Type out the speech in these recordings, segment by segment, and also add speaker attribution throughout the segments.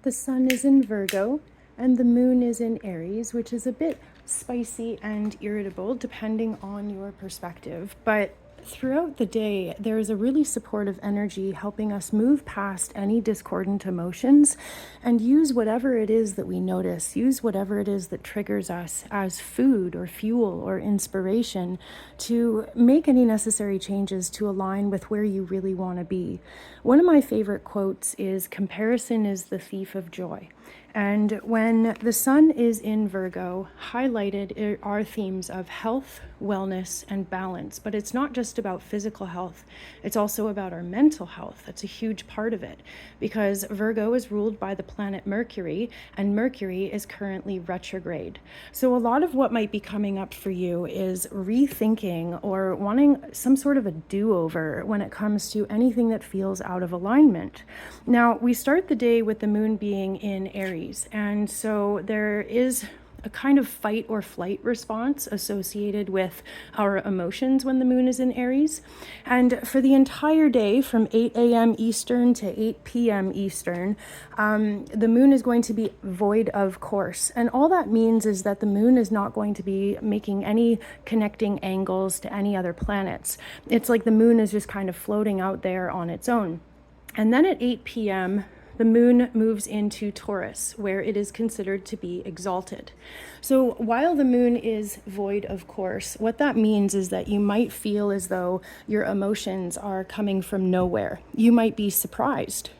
Speaker 1: The sun is in Virgo and the moon is in Aries, which is a bit spicy and irritable depending on your perspective. But throughout the day, there is a really supportive energy helping us move past any discordant emotions and use whatever it is that we notice, use whatever it is that triggers us as food or fuel or inspiration to make any necessary changes to align with where you really want to be. One of my favorite quotes is, "Comparison is the thief of joy." And when the sun is in Virgo, highlighted are themes of health, wellness, and balance. But it's not just about physical health. It's also about our mental health. That's a huge part of it because Virgo is ruled by the planet Mercury, and Mercury is currently retrograde. So a lot of what might be coming up for you is rethinking or wanting some sort of a do-over when it comes to anything that feels out of alignment. Now, we start the day with the moon being in Aries, and so there is a kind of fight or flight response associated with our emotions when the moon is in Aries. And for the entire day from 8 a.m. Eastern to 8 p.m. Eastern, the moon is going to be void of course. And all that means is that the moon is not going to be making any connecting angles to any other planets. It's like the moon is just kind of floating out there on its own. And then at 8 p.m., the moon moves into Taurus, where it is considered to be exalted. So while the moon is void of course, what that means is that you might feel as though your emotions are coming from nowhere. You might be surprised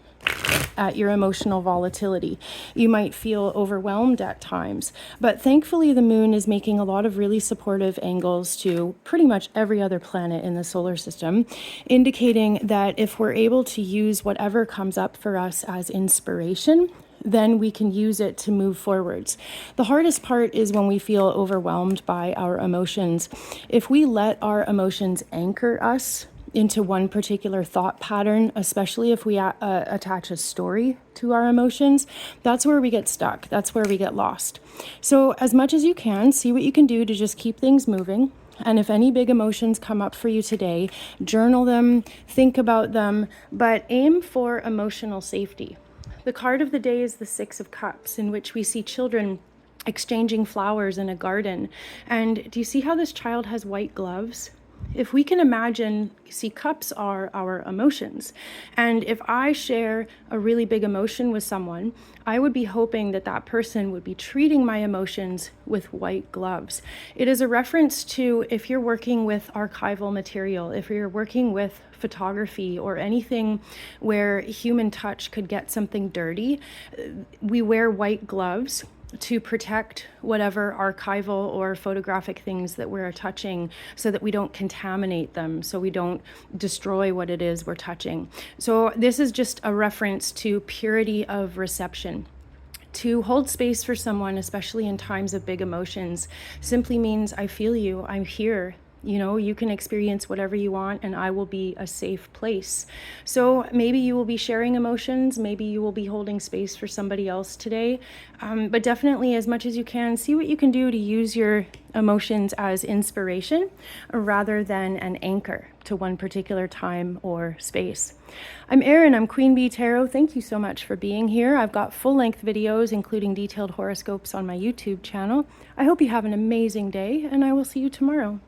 Speaker 1: at your emotional volatility. You might feel overwhelmed at times, but thankfully the moon is making a lot of really supportive angles to pretty much every other planet in the solar system, indicating that if we're able to use whatever comes up for us as inspiration, then we can use it to move forwards. The hardest part is when we feel overwhelmed by our emotions. If we let our emotions anchor us into one particular thought pattern, especially if we attach a story to our emotions, that's where we get stuck. That's where we get lost. So as much as you can, see what you can do to just keep things moving. And if any big emotions come up for you today, journal them, think about them, but aim for emotional safety. The card of the day is the Six of Cups, in which we see children exchanging flowers in a garden. And do you see how this child has white gloves? If we can imagine, see, cups are our emotions. And if I share a really big emotion with someone, I would be hoping that that person would be treating my emotions with white gloves. It is a reference to if you're working with archival material, if you're working with photography or anything where human touch could get something dirty, we wear white gloves to protect whatever archival or photographic things that we're touching so that we don't contaminate them, so we don't destroy what it is we're touching. So this is just a reference to purity of reception. To hold space for someone, especially in times of big emotions, simply means I feel you, I'm here. You know, you can experience whatever you want and I will be a safe place. So maybe you will be sharing emotions, maybe you will be holding space for somebody else today, but definitely as much as you can, see what you can do to use your emotions as inspiration rather than an anchor to one particular time or space. I'm Erin, I'm Queen Bee Tarot. Thank you so much for being here. I've got full-length videos, including detailed horoscopes on my YouTube channel. I hope you have an amazing day, and I will see you tomorrow.